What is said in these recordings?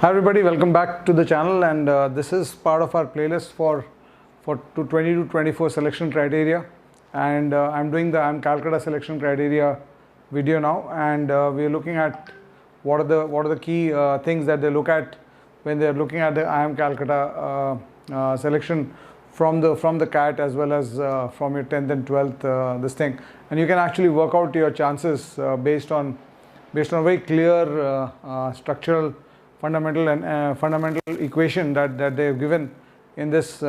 Hi everybody, welcome back to the channel, and this is part of our playlist for 2024 selection criteria, and I'm doing the IIM Calcutta selection criteria video now, and we are looking at what are the key things that they look at when they are looking at the IIM Calcutta selection from the CAT as well as from your 10th and 12th this thing, and you can actually work out your chances based on a very clear structural fundamental equation that they have given in this in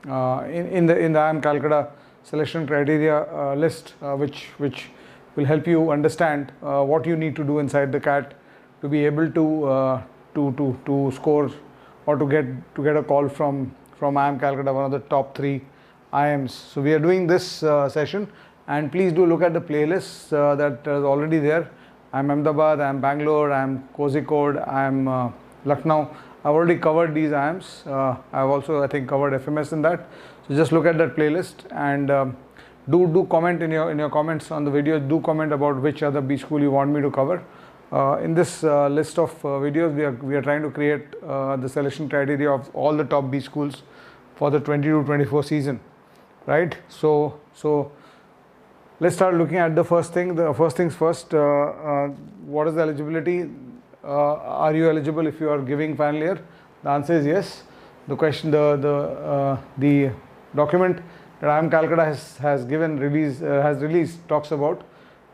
the IIM Calcutta selection criteria list, which will help you understand what you need to do inside the CAT to be able to score or to get a call from IIM Calcutta, one of the top 3 IIMs. So we are doing this session, and please do look at the playlist that is already there. I'm Ahmedabad, I'm Bangalore, I'm Kozhikode, I'm Lucknow. I've already covered these IIMs. I've also, I think, covered FMS in that. So just look at that playlist, and do comment in your comments on the video. Do comment about which other B school you want me to cover. In this list of videos, we are trying to create the selection criteria of all the top B schools for the 22-24 season, right? So let's start looking at the first thing. The first things first. What is the eligibility? Are you eligible if you are giving final year? The answer is yes. The question, the document that IIM Calcutta has released talks about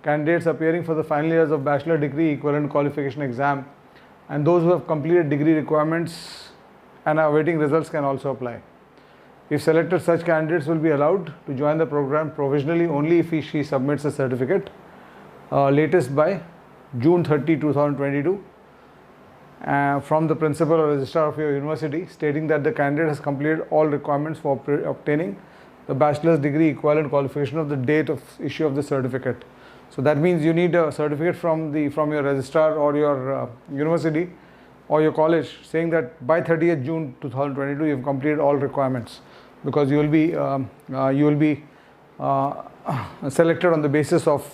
candidates appearing for the final years of bachelor degree equivalent qualification exam, and those who have completed degree requirements and are awaiting results can also apply. If selected, such candidates will be allowed to join the program provisionally only if she submits a certificate latest by June 30, 2022 from the principal or registrar of your university, stating that the candidate has completed all requirements for obtaining the bachelor's degree equivalent qualification of the date of issue of the certificate. So that means you need a certificate from your registrar or your university or your college saying that by 30th June 2022 you have completed all requirements, because you will be selected on the basis of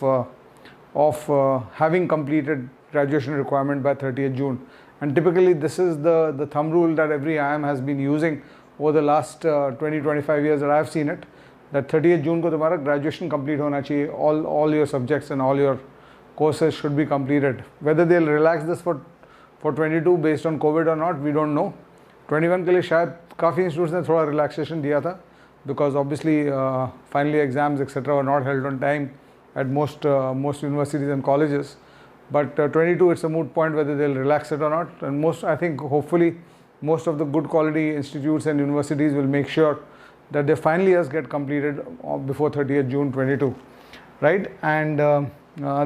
having completed graduation requirement by 30th June. And typically this is the thumb rule that every IIM has been using over the last 20-25 years that I have seen it, that 30th June को तुम्हारा graduation complete होना चाहिए, all your subjects and all your courses should be completed. Whether they'll relax this for 22 based on COVID or not, we don't know. 21 के लिए शायद काफ़ी institutes ने थोड़ा relaxation दिया था, because obviously final year exams etc. were not held on time at most universities and colleges. But 22, it's a moot point whether they'll relax it or not. And I think hopefully most of the good quality institutes and universities will make sure that their final years get completed before 30th June 22, right? And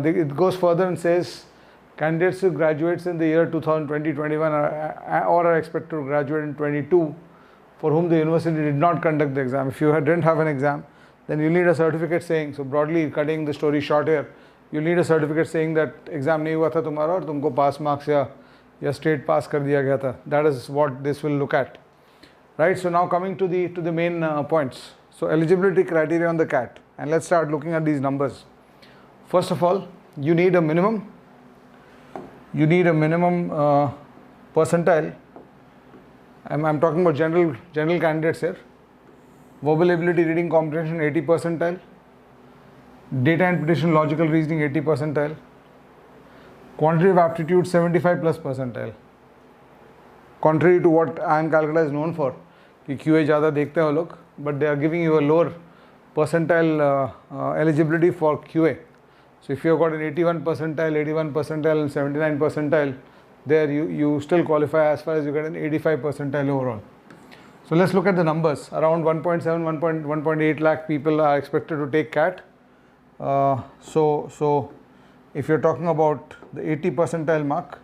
it goes further and says candidates who graduates in the year 2020-21 or are expected to graduate in 22, for whom the university did not conduct the exam. If you didn't have an exam, then you need a certificate saying, so broadly cutting the story short here, you need a certificate saying that exam नहीं हुआ था तुम्हारा और तुमको pass marks या straight pass कर दिया गया था. That is what this will look at, right? So now coming to the main points. So eligibility criteria on the CAT, and let's start looking at these numbers. First of all, you need a minimum percentile. I'm talking about general candidates here. Verbal ability, reading comprehension 80 percentile, data interpretation, logical reasoning 80 percentile, quantitative aptitude 75 plus percentile. Contrary to what IIM Calcutta is known for, कि QA ज़्यादा देखते हैं वो लोग, but they are giving you a lower percentile eligibility for QA. So if you have got an 81 percentile and 79 percentile, there you still qualify as far as you get an 85 percentile overall. So let's look at the numbers. Around 1.8 lakh people are expected to take CAT. So if you're talking about the 80 percentile mark,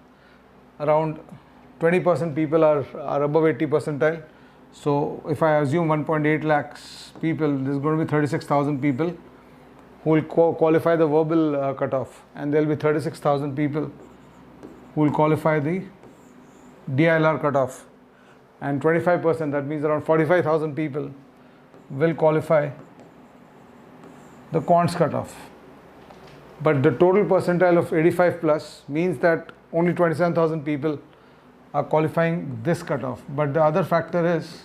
around 20% people are above 80 percentile. So if I assume 1.8 lakhs people, there's going to be 36,000 people who will qualify the verbal cutoff, and there will be 36,000 people who will qualify the DILR cutoff, and 25%, that means around 45,000 people will qualify the quants cutoff. But the total percentile of 85 plus means that only 27,000 people are qualifying this cutoff. But the other factor is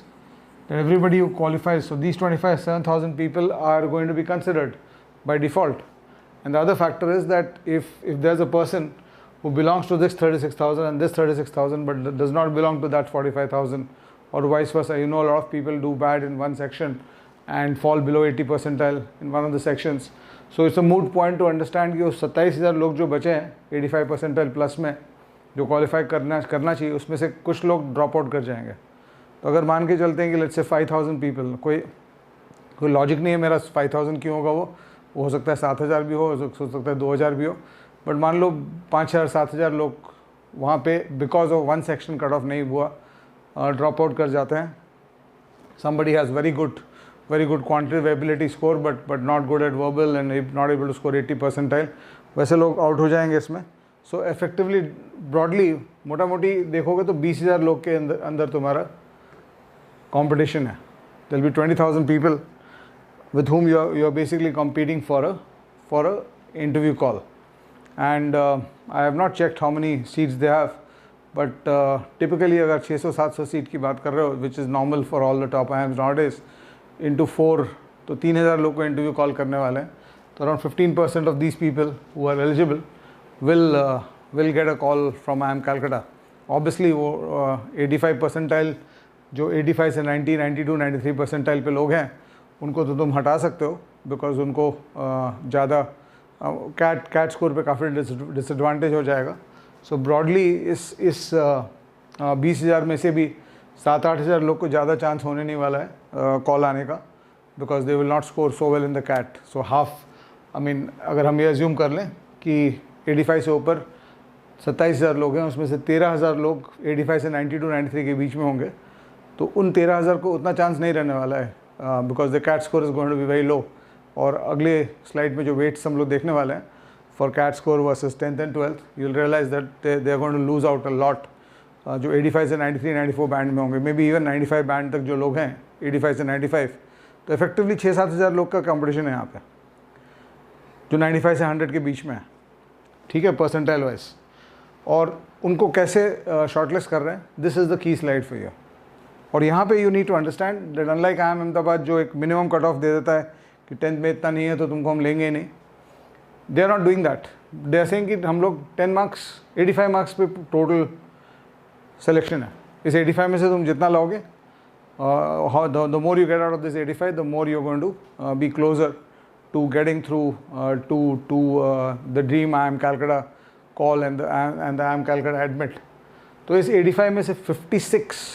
that everybody who qualifies, so these 7,000 people are going to be considered by default. And the other factor is that if there's a person who belongs to this 36,000 and this 36,000 but does not belong to that 45,000, or vice versa, you know, a lot of people do bad in one section and fall below 80 percentile in one of the sections. So it's a moot point to understand कि उस 27,000 लोग जो बचे हैं 85 percentile plus में जो qualify करना चाहिए, उसमें से कुछ लोग ड्रॉप आउट कर जाएंगे. तो अगर मान के चलते हैं कि लेट्स से 5,000 पीपल, कोई लॉजिक नहीं है मेरा 5,000 क्यों होगा, वो हो सकता है 7,000 भी हो सकता है 2,000 भी हो, बट मान लो 5,000 7,000 लोग वहाँ पे because of one section cut off नहीं हुआ ड्रॉप आउट कर जाते हैं. Somebody has very good quantitative ability score but not good at verbal and not able to score 80 percentile, वैसे लोग आउट हो जाएंगे इसमें. सो इफेक्टिवली ब्रॉडली मोटा मोटी देखोगे तो 20,000 लोग के अंदर तुम्हारा कंपटीशन है. There will be 20,000 people with whom you are basically competing for a interview call. And I have not checked how many seats they have, but typically अगर 600-700 सीट की बात कर रहे हो, which is normal for all the top IIMs nowadays, into 4 तो 3,000 लोग को interview call करने वाले हैं. तो around 15% of these people who are eligible will get a call from IIM Calcutta. Obviously वो 85 percentile जो 85 से 90, 92, 93 percentile पे लोग हैं उनको तो तुम हटा सकते हो, बिकॉज उनको ज़्यादा कैट स्कोर पे काफ़ी डिसएडवांटेज हो जाएगा. सो ब्रॉडली इस 20,000 में से भी 7-8,000 लोग को ज़्यादा चांस होने नहीं वाला है कॉल आने का, because they will not score so well in the CAT. So half, I mean अगर हम ये अज्यूम कर लें कि 85 से ऊपर 27,000 लोग हैं, उसमें से 13,000 लोग 85 से 92, 93 के बीच में होंगे, तो उन 13,000 को उतना चांस नहीं रहने वाला है, because the CAT score is going to be very low. और अगले स्लाइड में जो वेट्स हम लोग देखने वाले हैं for CAT score versus 10th and 12th, you will realize that they are going to lose out a lot. जो 85 से 93, 94 बैंड में होंगे, मे बी इवन 95 बैंड तक जो लोग हैं 85 से 95, तो इफेक्टिवली 6-7 लोग का कंपटीशन है यहाँ पे, जो 95 से 100 के बीच में है. ठीक है, परसेंटाइल वाइज. और उनको कैसे शॉर्टलिस्ट कर रहे हैं, this is the key slide for you. और यहाँ पे you need to understand that unlike IIM Ahmedabad जो एक मिनिमम कट ऑफ दे देता है कि 10th में इतना नहीं है तो तुमको हम लेंगे ही नहीं, they are not doing that. They are saying कि हम लोग 10 मार्क्स 85 मार्क्स पे टोटल सिलेक्शन है. इस 85 में से तुम जितना लाओगे, the more you get out of this 85, the more you are going to be closer to getting through to the dream IIM Calcutta call and the IIM Calcutta admit. तो इस 85 में से 56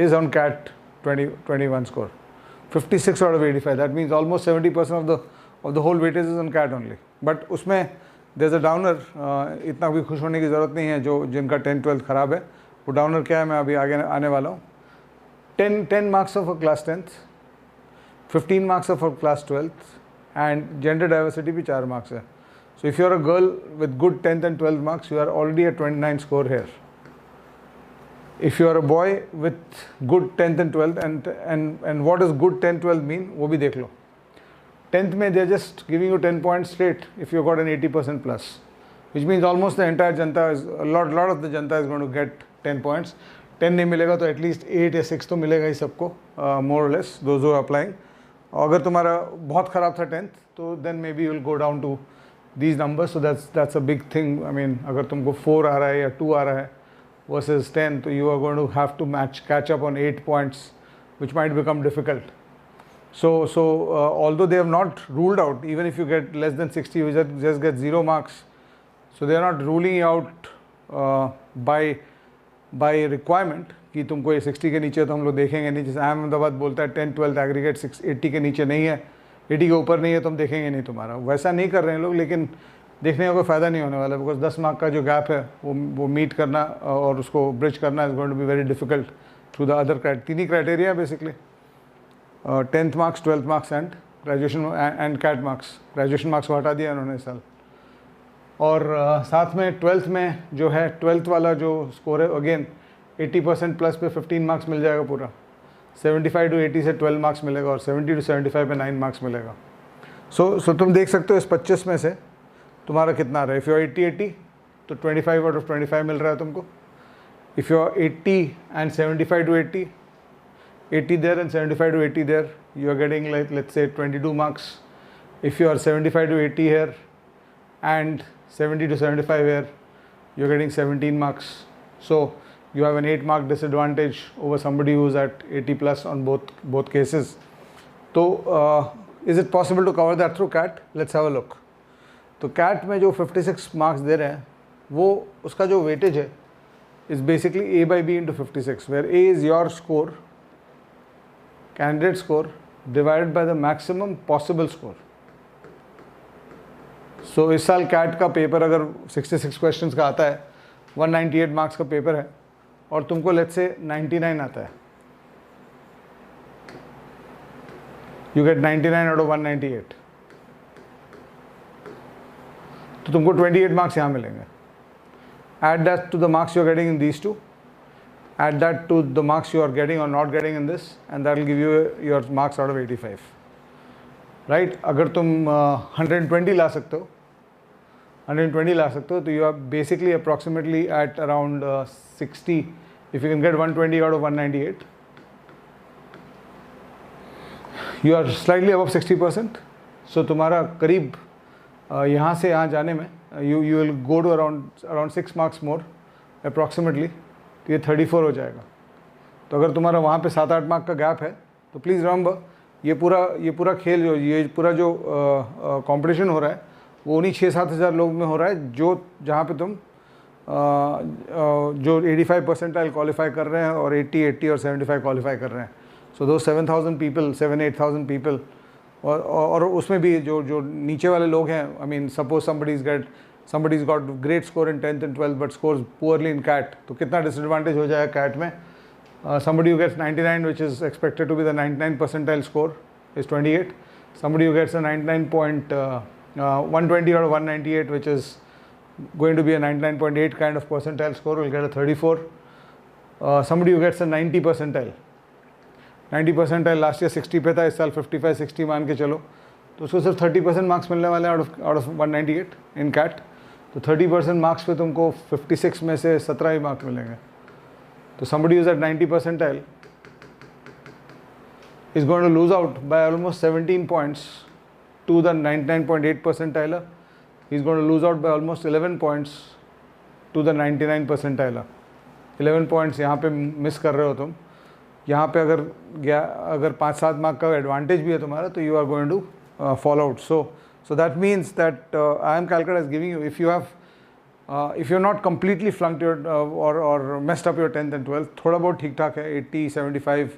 is on CAT 2021 score. 56 out of 85. That means almost 70% of the whole weightage is on CAT only. But उसमें there's a downer. इतना भी खुश होने की ज़रूरत नहीं है जो जिनका 10th 12th ख़राब है. वो downer क्या है मैं अभी आगे आने वाला हूँ. 10 marks of a class 10th, 15 marks of a class 12th, and gender diversity भी 4 marks है. So if you're a girl with good 10th and 12th marks, you are already at 29 score here. If you are a boy with good 10th and 12th, and what does good 10th 12th mean, वो भी देख लो. 10th में they are just giving you 10 points straight if you got an 80% plus, which means almost the entire Janata is a lot of the Janata is going to get 10 points. 10 नहीं मिलेगा तो at least 8 या 6 तो मिलेगा ही सबको, more or less those who are applying. अगर तुम्हारा बहुत ख़राब था 10th तो then maybe you will go down to these numbers. So that's a big thing. I mean अगर तुमको 4 आ रहा है या 2 आ रहा है versus 10, so you are going to have to catch up on 8 points, which might become difficult. So although they have not ruled out, even if you get less than 60, you just get 0 marks. So they are not ruling out by requirement कि तुमको ये 60 के नीचे तो हम लोग देखेंगे नहीं. जैसे IIM अहमदाबाद बोलता है 10 12 एग्रीगेट 80 के नीचे नहीं है, 80 के ऊपर नहीं है तो हम देखेंगे नहीं तुम्हारा. वैसा नहीं कर रहे हैं लोग, लेकिन देखने का कोई फ़ायदा नहीं होने वाला, बिकॉज 10 मार्क का जो गैप है वो मीट करना और उसको ब्रिज करना is going to be very difficult through the other तीन ही criteria basically, 10th marks, 12th marks and graduation and CAT marks. Graduation marks को हटा दिया उन्होंने इस साल. और साथ में 12th में जो है 12th वाला जो स्कोर है अगेन 80% प्लस पे 15 मार्क्स मिल जाएगा पूरा. 75 to 80 से 12 मार्क्स मिलेगा और 70 to 75 पे 9 मार्क्स मिलेगा. सो तुम देख सकते हो इस 25 में से तुम्हारा कितना रहा है. इफ़ यू 80 तो 25 आउट ऑफ 25 मिल रहा है तुमको. If you are 80 and 75 to 80, 80 there and 75 to 80 there, you are getting like, let's say 22 marks. If you are 75 to 80 here and 70 to 75 here, you're getting 17 marks. So you have an 8 mark disadvantage over somebody who's at 80 plus on both cases. So is it possible to cover that through CAT? Let's have a look. तो CAT में जो 56 marks दे रहे हैं, वो उसका जो weightage है is basically A by B into 56, where A is your score, candidate score, divided by the maximum possible score. So इस साल CAT का पेपर अगर 66 questions का आता है, 198 marks का पेपर है, और तुमको let's say 99 आता है, you get 99 out of 198, तो तुमको 28 marks यहाँ मिलेंगे. Add that to the marks you are getting in these two, add that to the marks you are getting or not getting in this, and that will give you your marks out of 85. Right? अगर तुम 120 ला सकते हो, 120 ला सकते हो, तो you are basically approximately at around 60. If you can get 120 out of 198, you are slightly above 60%. So तुम्हारा करीब यहाँ से यहाँ जाने में you will go to around 6 marks more approximately, तो ये 34 हो जाएगा. तो अगर तुम्हारा वहाँ पे 7-8 मार्क का गैप है, तो प्लीज़ रिमेंबर ये पूरा खेल ये पूरा जो कंपटीशन हो रहा है, वो उन्हीं 6-7 हज़ार लोग में हो रहा है जो जहाँ पे तुम जो 85 परसेंटाइल क्वालिफाई कर रहे हैं और 80 और 75 क्वालिफाई कर रहे हैं. सो दो 7,000 पीपल, 7-8,000 पीपल, और उसमें भी जो नीचे वाले लोग हैं, I mean suppose somebody's got great score in 10th and 12th but scores poorly in CAT, तो कितना डिसएडवांटेज हो जाएगा CAT में. Somebody who gets 99, which is expected to be the 99 percentile score, is 28. Somebody who gets a 120 out of 198, which is going to be a 99.8 kind of percentile score, will get a 34. Somebody who gets a 90 percentile, 90 percentile last year 60 पे था, इस साल 55-60 मान के चलो, तो उसको सिर्फ 30% मार्क्स मिलने वाले हैं out of 198 in CAT. तो 30% मार्क्स पे तुमको 56 में से 17 ही मार्क्स मिलेंगे. तो somebody who's at 90 percentile is going to lose out by almost 17 points to the 99.8 percentile. He's going to lose out by almost 11 points to the 99 percentile. 11 points यहाँ पे miss कर रहे हो तुम. यहाँ पे अगर 5-7 मार्क का एडवांटेज भी है तुम्हारा, तो you are going to fall out. So that means that IIM Calcutta is giving you, if you're not completely flunked your or messed up your 10th and 12th, थोड़ा बहुत ठीक ठाक है, 80, 75,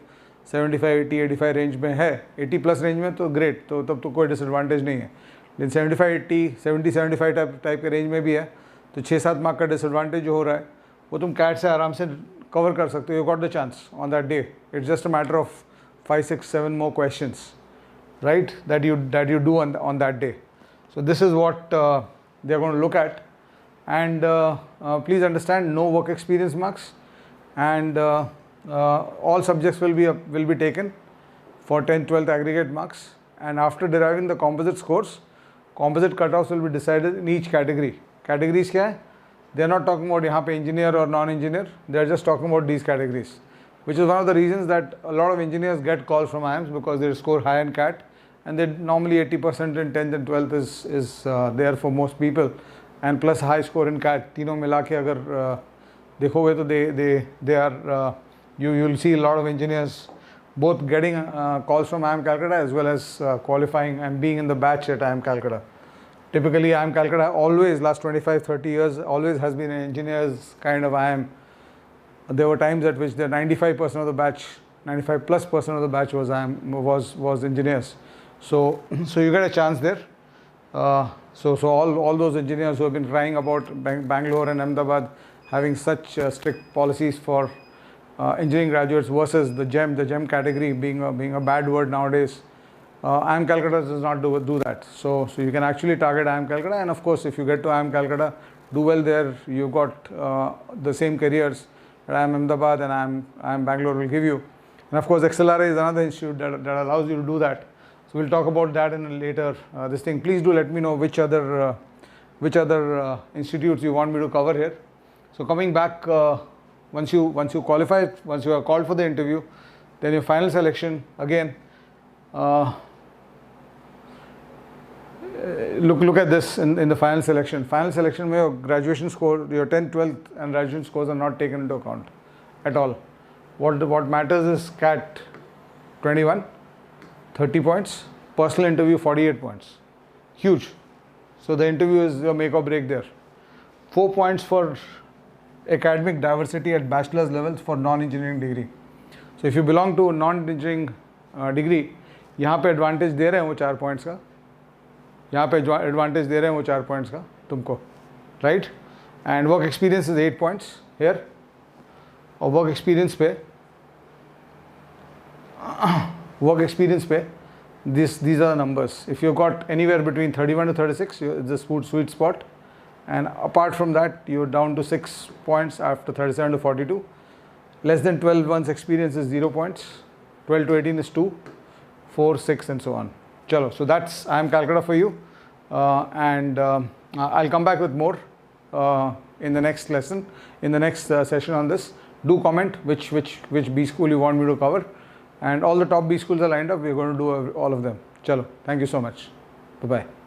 80, 85 रेंज में है, 80 प्लस रेंज में तो great, तो तब तो कोई डिसएडवांटेज नहीं है. लेकिन 75, 80, 70, 75 टाइप के रेंज में भी है, तो 6-7 मार्क का डिसएडवांटेज जो हो रहा है, वो तुम CAT से आराम से कवर कर सकते हो. You got the chance on that day. It's just a matter of 5, 6, 7 more questions, right, that you do on that day. So this is what they are going to look at, and please understand, no work experience marks, and all subjects will be taken for 10th 12th aggregate marks, and after deriving the composite scores, composite cutoffs will be decided in each category. Categories क्या है? They are not talking about यहाँ पे engineer or non-engineer, they are just talking about these categories, which is one of the reasons that a lot of engineers get calls from IIMs, because they score high in CAT, and they normally 80% in 10th and 12th is there for most people, and plus high score in CAT. तीनों मिला के अगर देखोगे तो they are you'll see a lot of engineers both getting calls from IIM Calcutta as well as qualifying and being in the batch at IIM Calcutta. Typically IIM Calcutta always, last 25-30 years, always has been an engineers kind of IIM. There were times at which the 95% of the batch, 95+% of the batch was was engineers. So you get a chance there. So all those engineers who have been crying about Bangalore and Ahmedabad having such strict policies for engineering graduates versus the GEM category being a bad word nowadays, IIM Calcutta does not do that. So you can actually target IIM Calcutta, and of course if you get to IIM Calcutta, do well there. You've got the same careers that IIM Ahmedabad and IIM Bangalore will give you. And of course XLRI is another institute that allows you to do that. So we'll talk about that in a later this thing. Please do let me know which other institutes you want me to cover here. So coming back, once you qualify, once you are called for the interview, then your final selection again. Look at this in the final selection. Final selection, your graduation score, your 10th, 12th and graduation scores are not taken into account at all. What matters is CAT 21, 30 points, personal interview 48 points. Huge. So the interview is your make or break there. 4 points for academic diversity at bachelor's levels for non-engineering degree. So if you belong to non-engineering degree, यहाँ पे advantage दे रहे हैं वो 4 points का, यहाँ पे advantage दे रहे हैं वो 4 points का तुमको, right? And work experience is 8 points here. और work experience पे these are the numbers. If you've got anywhere between 31 to 36, it's a sweet spot. And apart from that, you're down to 6 points after 37 to 42. Less than 12 months experience is 0 points. 12 to 18 is 2, 4, 6 and so on. Chalo, so that's IIM Calcutta for you. I'll come back with more in the next lesson, in the next session on this. Do comment which B school you want me to cover. And all the top B schools are lined up. We're going to do all of them. Chalo, thank you so much. Bye-bye.